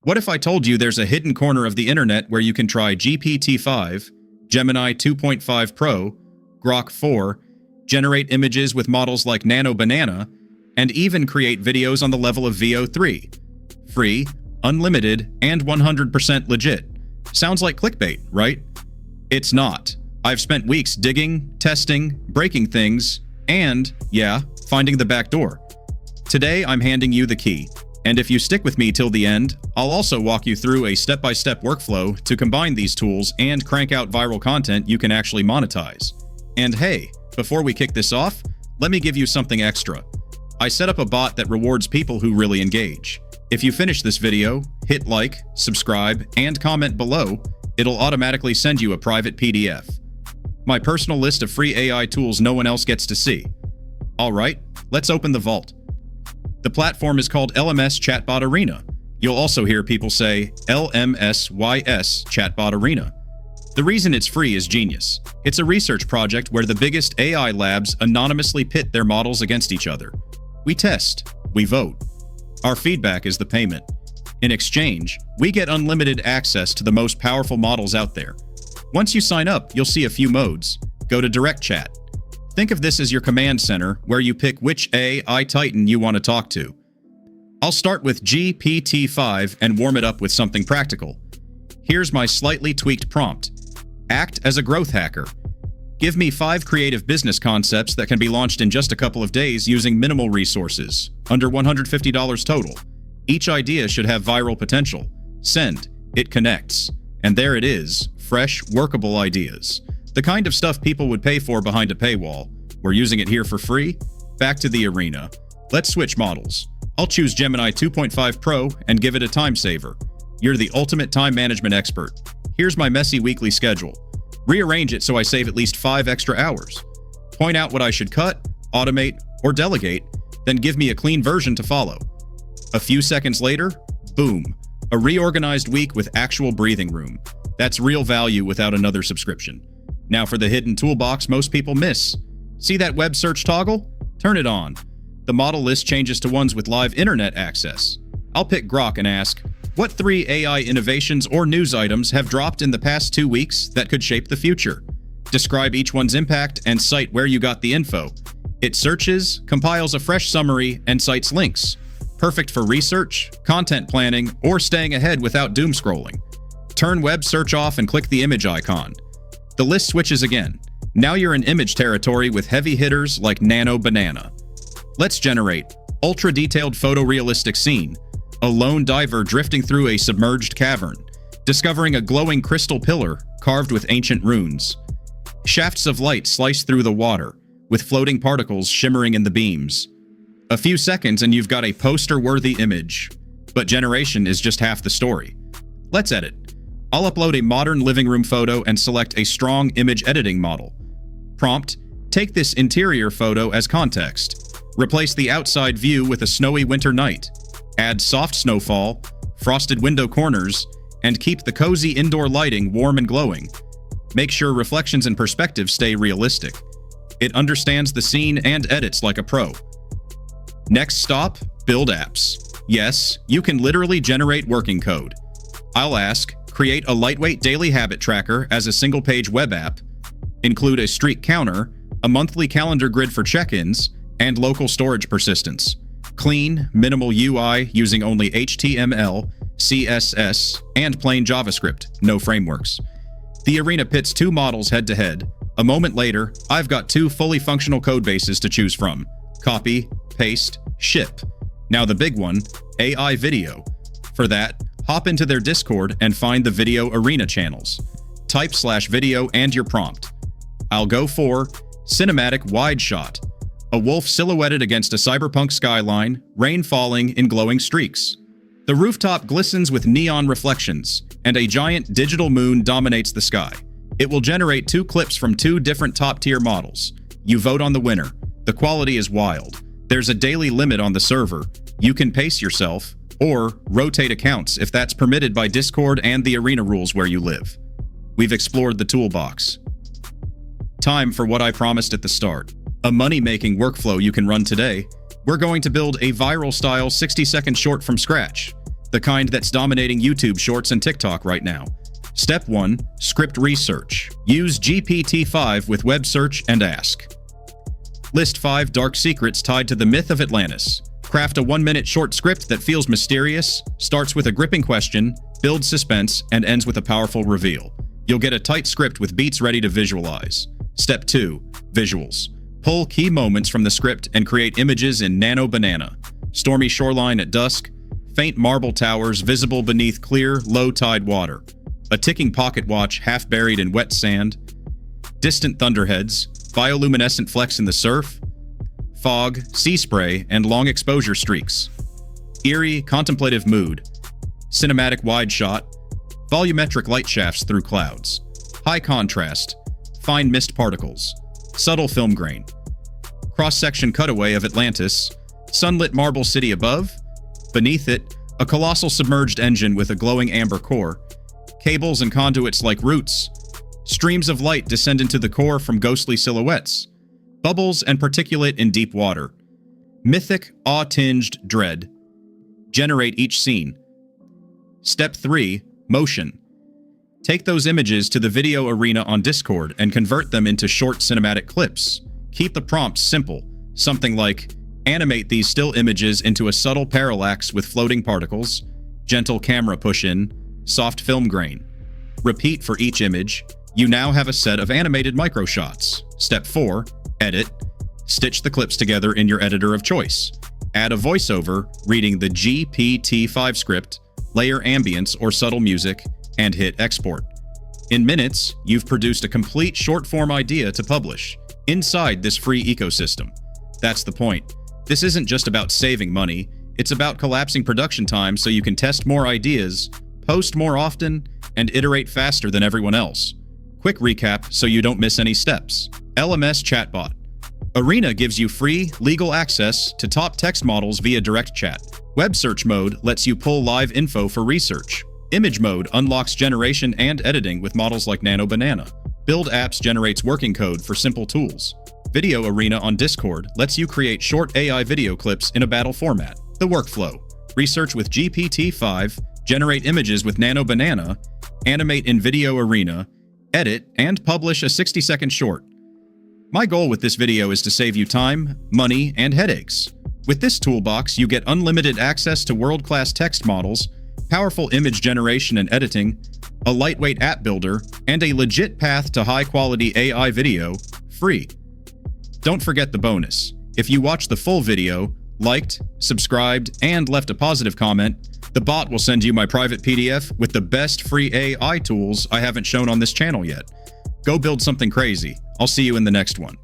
What if I told you there's a hidden corner of the internet where you can try GPT-5, Gemini 2.5 Pro, Grok 4, generate images with models like Nano Banana, and even create videos on the level of VO3? Free, unlimited, and 100% legit. Sounds like clickbait, right? It's not. I've spent weeks digging, testing, breaking things, and, yeah, finding the back door. Today, I'm handing you the key. And if you stick with me till the end, I'll also walk you through a step-by-step workflow to combine these tools and crank out viral content you can actually monetize. And hey, before we kick this off, let me give you something extra. I set up a bot that rewards people who really engage. If you finish this video, hit like, subscribe, and comment below, it'll automatically send you a private PDF. My personal list of free AI tools no one else gets to see. Alright, let's open the vault. The platform is called LMS Chatbot Arena. You'll also hear people say LMSYS Chatbot Arena. The reason it's free is genius. It's a research project where the biggest AI labs anonymously pit their models against each other. We test, we vote. Our feedback is the payment. In exchange, we get unlimited access to the most powerful models out there. Once you sign up, you'll see a few modes. Go to Direct Chat. Think of this as your command center, where you pick which AI Titan you want to talk to. I'll start with GPT-5 and warm it up with something practical. Here's my slightly tweaked prompt. Act as a growth hacker. Give me 5 creative business concepts that can be launched in just a couple of days using minimal resources, under $150 total. Each idea should have viral potential. Send. It connects. And there it is, fresh, workable ideas. The kind of stuff people would pay for behind a paywall. We're using it here for free. Back to the arena. Let's switch models. I'll choose Gemini 2.5 Pro and give it a time saver. You're the ultimate time management expert. Here's my messy weekly schedule. Rearrange it so I save at least 5 extra hours. Point out what I should cut, automate, or delegate, then give me a clean version to follow. A few seconds later, boom, a reorganized week with actual breathing room. That's real value without another subscription. Now for the hidden toolbox most people miss. See that web search toggle? Turn it on. The model list changes to ones with live internet access. I'll pick Grok and ask, what 3 AI innovations or news items have dropped in the past 2 weeks that could shape the future? Describe each one's impact and cite where you got the info. It searches, compiles a fresh summary, and cites links. Perfect for research, content planning, or staying ahead without doom scrolling. Turn web search off and click the image icon. The list switches again. Now you're in image territory with heavy hitters like Nano Banana. Let's generate ultra-detailed photorealistic scene. A lone diver drifting through a submerged cavern, discovering a glowing crystal pillar carved with ancient runes. Shafts of light slice through the water, with floating particles shimmering in the beams. A few seconds and you've got a poster-worthy image. But generation is just half the story. Let's edit. I'll upload a modern living room photo and select a strong image editing model. Prompt, take this interior photo as context. Replace the outside view with a snowy winter night. Add soft snowfall, frosted window corners, and keep the cozy indoor lighting warm and glowing. Make sure reflections and perspective stay realistic. It understands the scene and edits like a pro. Next stop, build apps. Yes, you can literally generate working code. I'll ask, create a lightweight daily habit tracker as a single-page web app, include a streak counter, a monthly calendar grid for check-ins, and local storage persistence. Clean, minimal UI using only HTML, CSS, and plain JavaScript, no frameworks. The arena pits 2 models head-to-head. A moment later, I've got 2 fully functional codebases to choose from. Copy, paste, ship. Now the big one, AI video. For that, hop into their Discord and find the video arena channels. Type /video and your prompt. I'll go for cinematic wide shot. A wolf silhouetted against a cyberpunk skyline, rain falling in glowing streaks. The rooftop glistens with neon reflections, and a giant digital moon dominates the sky. It will generate 2 clips from 2 different top-tier models. You vote on the winner. The quality is wild. There's a daily limit on the server. You can pace yourself, or rotate accounts if that's permitted by Discord and the arena rules where you live. We've explored the toolbox. Time for what I promised at the start. A money-making workflow you can run today. We're going to build a viral-style 60-second short from scratch. the kind that's dominating YouTube Shorts and TikTok right now. Step 1. Script research. Use GPT-5 with web search and ask. List 5 dark secrets tied to the myth of Atlantis. Craft a 1-minute short script that feels mysterious, starts with a gripping question, builds suspense, and ends with a powerful reveal. You'll get a tight script with beats ready to visualize. Step 2. Visuals. Pull key moments from the script and create images in Nano Banana. Stormy shoreline at dusk, faint marble towers visible beneath clear, low-tide water, a ticking pocket watch half buried in wet sand, distant thunderheads, bioluminescent flecks in the surf, fog, sea spray, and long exposure streaks, eerie, contemplative mood, cinematic wide shot, volumetric light shafts through clouds, high contrast, fine mist particles, subtle film grain, cross-section cutaway of Atlantis, sunlit marble city above, beneath it, a colossal submerged engine with a glowing amber core, cables and conduits like roots, streams of light descend into the core from ghostly silhouettes, bubbles and particulate in deep water, mythic, awe-tinged dread. Generate each scene. Step 3. Motion. Take those images to the video arena on Discord and convert them into short cinematic clips. Keep the prompts simple, something like, animate these still images into a subtle parallax with floating particles, gentle camera push-in, soft film grain. Repeat for each image. You now have a set of animated microshots. Step 4. Edit. Stitch the clips together in your editor of choice. Add a voiceover reading the GPT-5 script, layer ambience or subtle music, and hit export. In minutes, you've produced a complete short-form idea to publish inside this free ecosystem. That's the point. This isn't just about saving money, it's about collapsing production time so you can test more ideas, post more often, and iterate faster than everyone else. Quick recap so you don't miss any steps. LMS Chatbot. Arena gives you free, legal access to top text models via direct chat. Web search mode lets you pull live info for research. Image mode unlocks generation and editing with models like Nano Banana. Build apps generates working code for simple tools. Video Arena on Discord lets you create short AI video clips in a battle format. The workflow. Research with GPT-5, generate images with Nano Banana, animate in Video Arena, edit, and publish a 60-second short. My goal with this video is to save you time, money, and headaches. With this toolbox, you get unlimited access to world-class text models, powerful image generation and editing, a lightweight app builder, and a legit path to high-quality AI video, free. Don't forget the bonus. If you watch the full video, liked, subscribed, and left a positive comment, the bot will send you my private PDF with the best free AI tools I haven't shown on this channel yet. Go build something crazy. I'll see you in the next one.